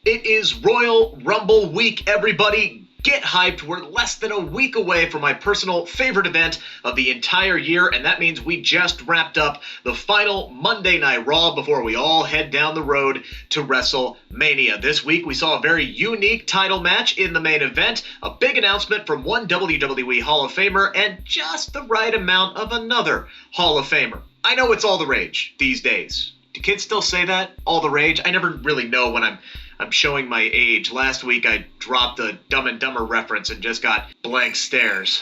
It is Royal Rumble week, everybody. Get hyped. We're less than a week away from my personal favorite event of the entire year, and that means we just wrapped up the final Monday Night Raw before we all head down the road to WrestleMania. This week, we saw a very unique title match in the main event, a big announcement from one WWE Hall of Famer, and just the right amount of another Hall of Famer. I know it's all the rage these days. Do kids still say that? All the rage? I never really know when I'm showing my age. Last week I dropped a Dumb and Dumber reference and just got blank stares.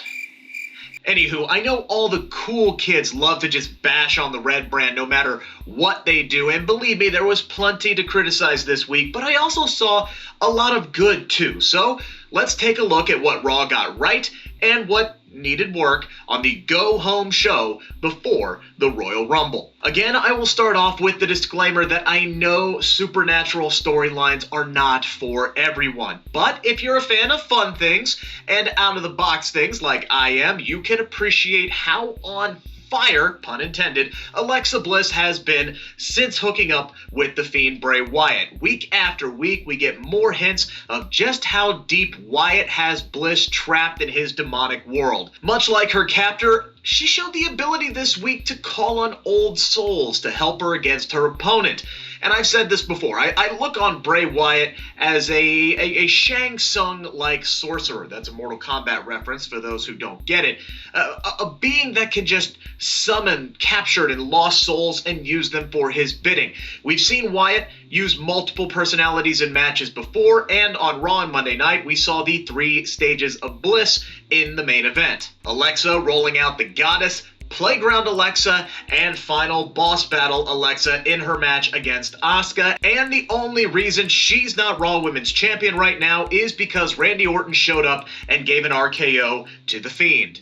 Anywho, I know all the cool kids love to just bash on the Red brand no matter what they do, and believe me, there was plenty to criticize this week, but I also saw a lot of good too. So let's take a look at what Raw got right and what needed work on the go-home show before the Royal Rumble. Again, I will start off with the disclaimer that I know supernatural storylines are not for everyone. But if you're a fan of fun things and out-of-the-box things like I am, you can appreciate how on fire, pun intended, Alexa Bliss has been since hooking up with the Fiend Bray Wyatt. Week after week, we get more hints of just how deep Wyatt has Bliss trapped in his demonic world. Much like her captor, she showed the ability this week to call on old souls to help her against her opponent. And I've said this before, I look on Bray Wyatt as a Shang Tsung-like sorcerer. That's a Mortal Kombat reference for those who don't get it. A being that can just summon captured and lost souls and use them for his bidding. We've seen Wyatt use multiple personalities in matches before, and on Raw and Monday night, we saw the 3 stages of Bliss in the main event. Alexa rolling out the Goddess, Playground Alexa, and final boss battle Alexa in her match against Asuka. And the only reason she's not Raw Women's Champion right now is because Randy Orton showed up and gave an RKO to The Fiend.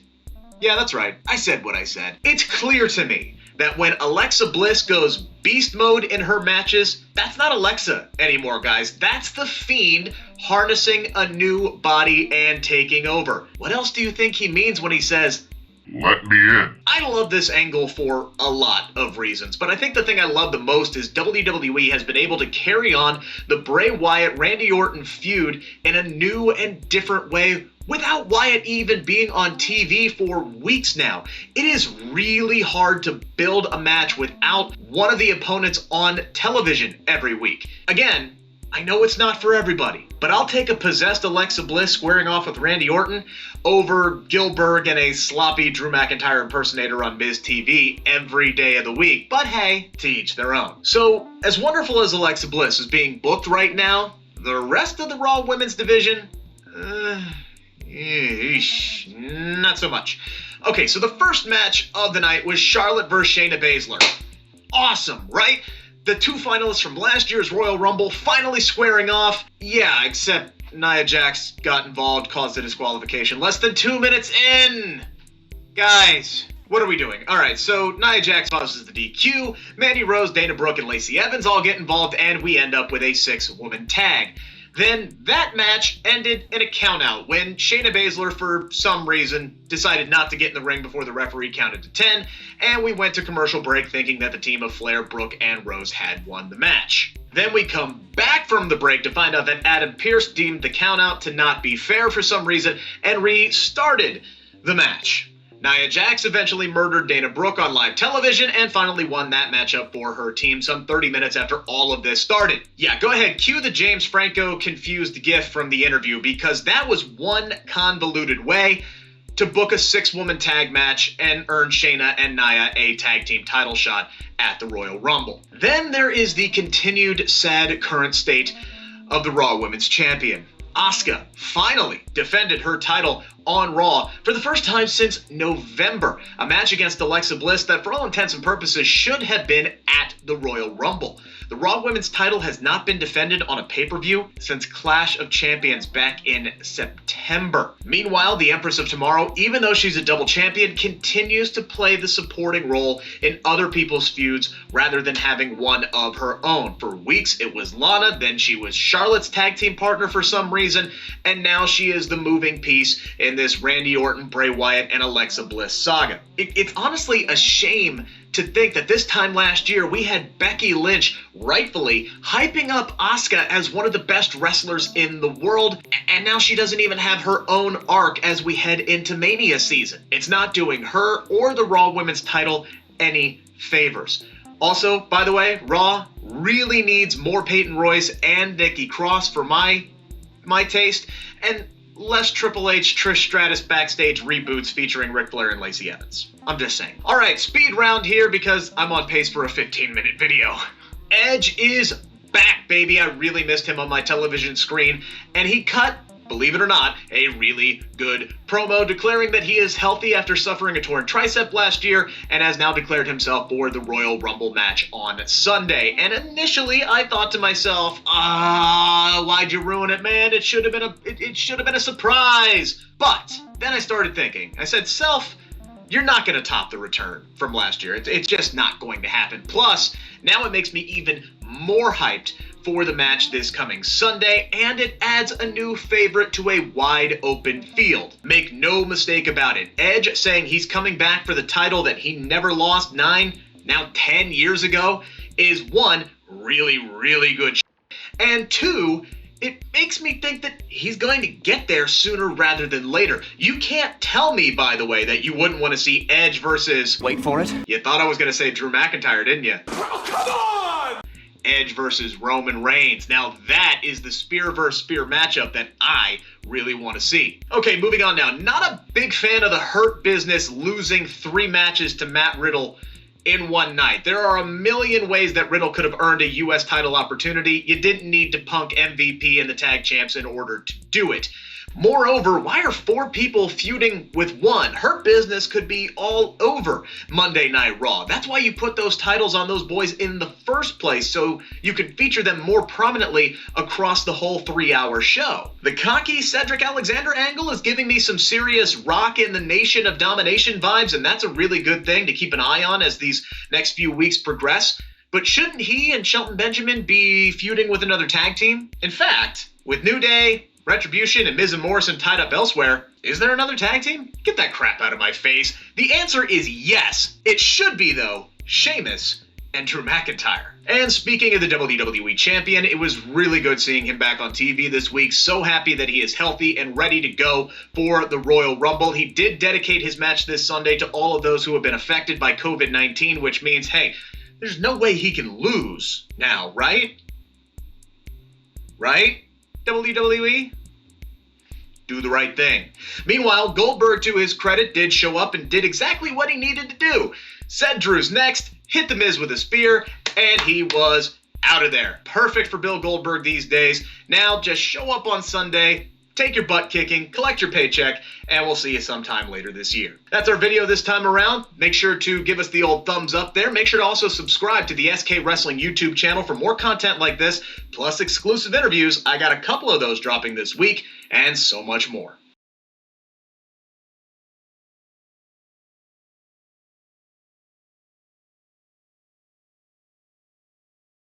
Yeah, that's right. I said what I said. It's clear to me that when Alexa Bliss goes beast mode in her matches, that's not Alexa anymore, guys. That's The Fiend harnessing a new body and taking over. What else do you think he means when he says, "Let me in"? I love this angle for a lot of reasons, but I think the thing I love the most is WWE has been able to carry on the Bray Wyatt-Randy Orton feud in a new and different way without Wyatt even being on TV for weeks now. It is really hard to build a match without one of the opponents on television every week. Again, I know it's not for everybody, but I'll take a possessed Alexa Bliss squaring off with Randy Orton over Goldberg and a sloppy Drew McIntyre impersonator on Miz TV every day of the week. But hey, to each their own. So, as wonderful as Alexa Bliss is being booked right now, the rest of the Raw Women's division, not so much. Okay, so the first match of the night was Charlotte versus Shayna Baszler. Awesome, right? The 2 finalists from last year's Royal Rumble finally squaring off. Yeah, except Nia Jax got involved, caused a disqualification less than 2 minutes in. Guys, what are we doing? Alright, so Nia Jax causes the DQ, Mandy Rose, Dana Brooke, and Lacey Evans all get involved, and we end up with a 6-woman tag. Then that match ended in a countout when Shayna Baszler, for some reason, decided not to get in the ring before the referee counted to 10, and we went to commercial break thinking that the team of Flair, Brooke, and Rose had won the match. Then we come back from the break to find out that Adam Pearce deemed the countout to not be fair for some reason and restarted the match. Nia Jax eventually murdered Dana Brooke on live television and finally won that matchup for her team some 30 minutes after all of this started. Yeah, go ahead, cue the James Franco confused gif from the interview, because that was one convoluted way to book a 6-woman tag match and earn Shayna and Nia a tag team title shot at the Royal Rumble. Then there is the continued sad current state of the Raw Women's Champion. Asuka finally defended her title on Raw for the first time since November, a match against Alexa Bliss that for all intents and purposes should have been at the Royal Rumble. The Raw Women's title has not been defended on a pay-per-view since Clash of Champions back in September. Meanwhile, the Empress of Tomorrow, even though she's a double champion, continues to play the supporting role in other people's feuds rather than having one of her own. For weeks, it was Lana, then she was Charlotte's tag team partner for some reason, reason, and now she is the moving piece in this Randy Orton, Bray Wyatt, and Alexa Bliss saga. It's honestly a shame to think that this time last year we had Becky Lynch rightfully hyping up Asuka as one of the best wrestlers in the world, and now she doesn't even have her own arc as we head into Mania season. It's not doing her or the Raw Women's title any favors. Also, by the way, Raw really needs more Peyton Royce and Nikki Cross for my taste, and less Triple H Trish Stratus backstage reboots featuring Ric Flair and Lacey Evans. I'm just saying. All right, speed round here because I'm on pace for a 15-minute video. Edge is back, baby. I really missed him on my television screen, and he cut, believe it or not, a really good promo declaring that he is healthy after suffering a torn tricep last year and has now declared himself for the Royal Rumble match on Sunday. And initially, I thought to myself, why'd you ruin it, man? It should have been a surprise. But then I started thinking. I said, self, you're not going to top the return from last year. It's just not going to happen. Plus, now it makes me even more hyped for the match this coming Sunday, and it adds a new favorite to a wide open field. Make no mistake about it. Edge saying he's coming back for the title that he never lost 9, now 10 years ago is one, really good and two, it makes me think that he's going to get there sooner rather than later. You can't tell me, by the way, that you wouldn't want to see Edge versus... Wait for it. You thought I was going to say Drew McIntyre, didn't you? Oh, come on! Edge versus Roman Reigns. Now that is the spear versus spear matchup that I really want to see. Okay, moving on now. Not a big fan of the Hurt Business losing 3 matches to Matt Riddle in one night. There are a million ways that Riddle could have earned a U.S. title opportunity. You didn't need to punk MVP and the tag champs in order to do it. Moreover, why are 4 people feuding with 1? Hurt Business could be all over Monday Night Raw. That's why you put those titles on those boys in the first place, so you could feature them more prominently across the whole 3-hour show. The cocky Cedric Alexander angle is giving me some serious Rock in the Nation of Domination vibes, and that's a really good thing to keep an eye on as these next few weeks progress. But shouldn't he and Shelton Benjamin be feuding with another tag team? In fact, with New Day, Retribution, and Miz and Morrison tied up elsewhere, is there another tag team? Get that crap out of my face. The answer is yes. It should be, though, Sheamus and Drew McIntyre. And speaking of the WWE Champion, it was really good seeing him back on TV this week. So happy that he is healthy and ready to go for the Royal Rumble. He did dedicate his match this Sunday to all of those who have been affected by COVID-19, which means, hey, there's no way he can lose now, right? Right? WWE? Do the right thing. Meanwhile, Goldberg, to his credit, did show up and did exactly what he needed to do. Said Drew's next, hit The Miz with a spear, and he was out of there. Perfect for Bill Goldberg these days. Now just show up on Sunday, take your butt kicking, collect your paycheck, and we'll see you sometime later this year. That's our video this time around. Make sure to give us the old thumbs up there. Make sure to also subscribe to the SK Wrestling YouTube channel for more content like this, plus exclusive interviews. I got a couple of those dropping this week, and so much more.